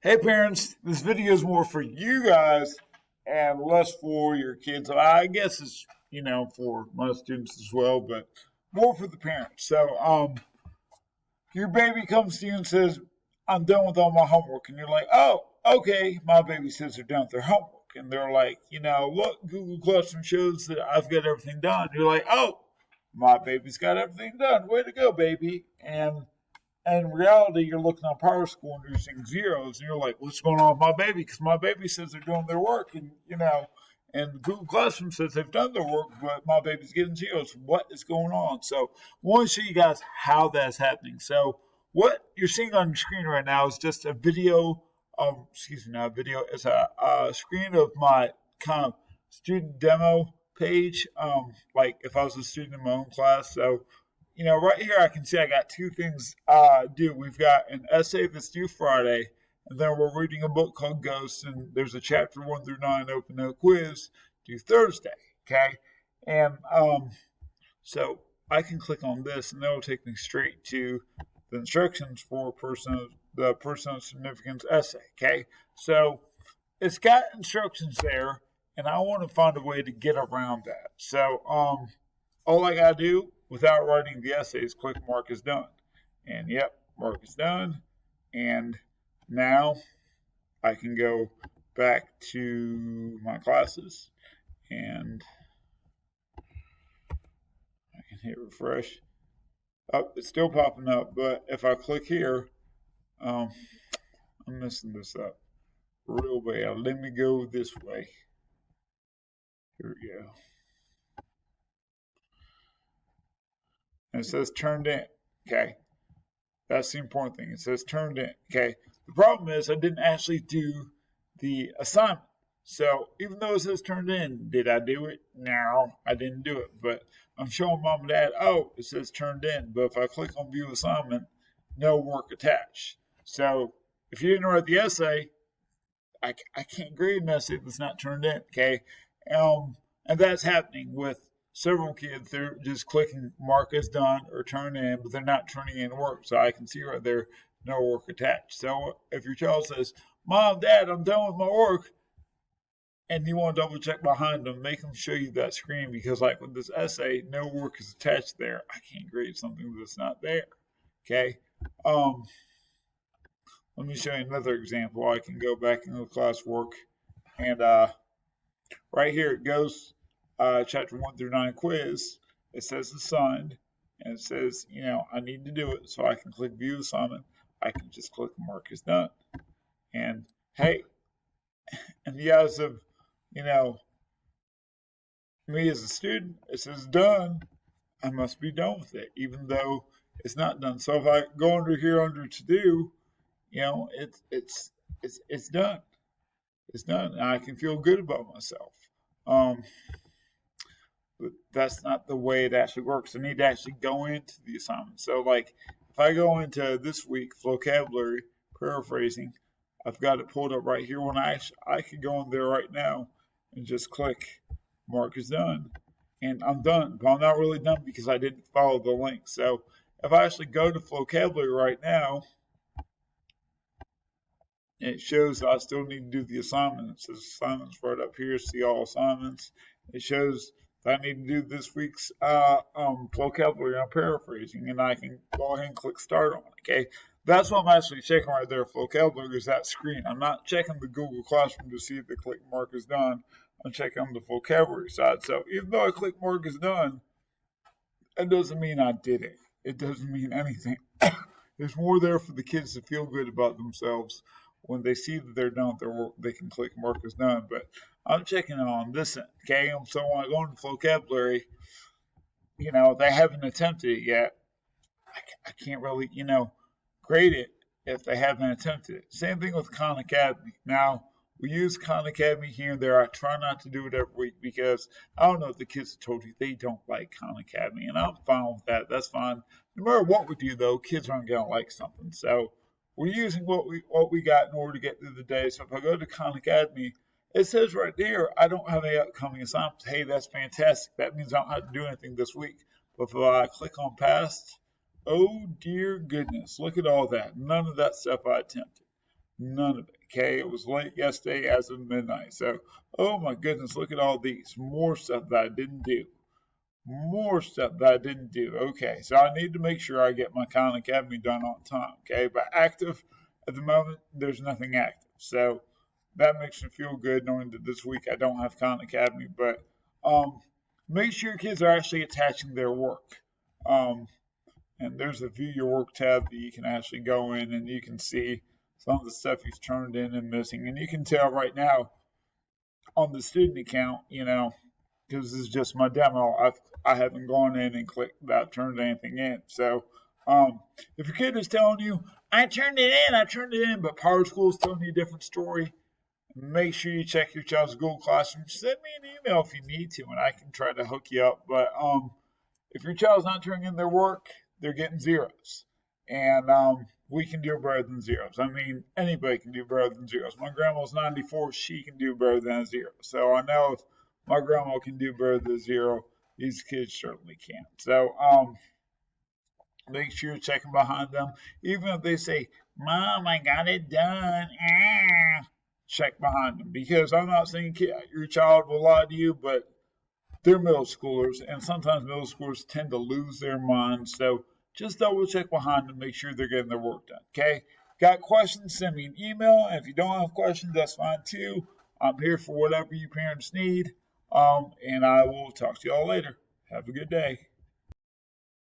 Hey parents, this video is more for you guys and less for your kids. I guess it's, for my students as well, but more for the parents. So, your baby comes to you and says, I'm done with all my homework. And you're like, oh, okay. My baby says they're done with their homework. And they're like, look, Google Classroom shows that I've got everything done. You're like, oh, my baby's got everything done. Way to go, baby. And in reality, you're looking on PowerSchool and you're seeing zeros, and you're like, "What's going on with my baby?" Because my baby says they're doing their work, and Google Classroom says they've done their work, but my baby's getting zeros. What is going on? So, I want to show you guys how that's happening. So, what you're seeing on your screen right now is just a video. Not a video. It's a screen of my kind of student demo page. Like if I was a student in my own class. So right here I can see I got two things due. We've got an essay that's due Friday, and then we're reading a book called Ghosts, and there's a chapter 1 through 9 open note quiz due Thursday. Okay, and so I can click on this, and that'll take me straight to the instructions for the person of significance essay. Okay, so it's got instructions there, and I want to find a way to get around that. So all I gotta do without writing the essays, click mark is done. And yep, mark is done. And now I can go back to my classes and I can hit refresh. Oh, it's still popping up, but if I click here, I'm messing this up real bad. Let me go this way. Here we go. And it says turned in. Okay. That's the important thing. It says turned in. Okay. The problem is I didn't actually do the assignment. So even though it says turned in, did I do it? No, I didn't do it. But I'm showing mom and dad, oh, it says turned in. But if I click on view assignment, no work attached. So if you didn't write the essay, I can't grade an essay that's not turned in. Okay. And that's happening with several kids. They're just clicking mark as done or turn in, but they're not turning in work. So I can see right there, no work attached. So if your child says, Mom, Dad, I'm done with my work, and you want to double check behind them, make them show you that screen, because like with this essay, no work is attached there. I can't grade something that's not there. Okay. Let me show you another example. I can go back into the classwork, and right here it goes. Chapter 1 through 9 quiz, it says assigned, and it says, I need to do it, so I can click view assignment. I can just click mark as done. And hey, in the eyes of, me as a student, it says done. I must be done with it, even though it's not done. So if I go under here under to do, it's done. It's done, and I can feel good about myself. But that's not the way it actually works. I need to actually go into the assignment. So, like, if I go into this week vocabulary paraphrasing, I've got it pulled up right here. When I could go in there right now and just click mark is done, and I'm done. But I'm not really done because I didn't follow the link. So, if I actually go to vocabulary right now, it shows I still need to do the assignment. It says assignments right up here. See all assignments. It shows I need to do this week's vocabulary on paraphrasing, and I can go ahead and click start on it. Okay, that's what I'm actually checking right there. Vocabulary is that screen. I'm not checking the Google Classroom to see if the click mark is done. I'm checking on the vocabulary side. So even though I click mark is done, it doesn't mean I did it. It doesn't mean anything. There's more there for the kids to feel good about themselves. When they see that they're done with their work, they can click mark as done. But I'm checking on this end, okay? So when I go into vocabulary, they haven't attempted it yet. I can't really, grade it if they haven't attempted it. Same thing with Khan Academy. Now, we use Khan Academy here and there. I try not to do it every week because I don't know if the kids have told you they don't like Khan Academy, and I'm fine with that. That's fine. No matter what we do, though, kids aren't going to like something. So we're using what we got in order to get through the day. So if I go to Khan Academy, it says right there, I don't have any upcoming assignments. Hey, that's fantastic. That means I don't have to do anything this week. But if I click on past, oh dear goodness, look at all that. None of that stuff I attempted. None of it. Okay, it was late yesterday as of midnight. So, oh my goodness, look at all these more stuff that I didn't do. More stuff that I didn't do. Okay, so I need to make sure I get my Khan Academy done on time. Okay, but active at the moment, there's nothing active. So that makes me feel good knowing that this week I don't have Khan Academy. But um, make sure your kids are actually attaching their work. Um, and there's a view your work tab that you can actually go in and you can see some of the stuff you've turned in and missing. And you can tell right now on the student account, because this is just my demo, I haven't gone in and clicked that turned anything in. So if your kid is telling you, I turned it in, but Power School is telling you a different story, make sure you check your child's Google Classroom. Send me an email if you need to, and I can try to hook you up. But if your child's not turning in their work, they're getting zeros. And we can do better than zeros. I mean, anybody can do better than zeros. My grandma's 94. She can do better than a zero. So I know if my grandma can do better than a zero, these kids certainly can. So make sure you're checking behind them. Even if they say, Mom, I got it done. Check behind them. Because I'm not saying your child will lie to you, but they're middle schoolers, and sometimes middle schoolers tend to lose their minds. So just double check behind them, make sure they're getting their work done. Okay? Got questions? Send me an email. And if you don't have questions, that's fine too. I'm here for whatever you parents need. And I will talk to y'all later. Have a good day.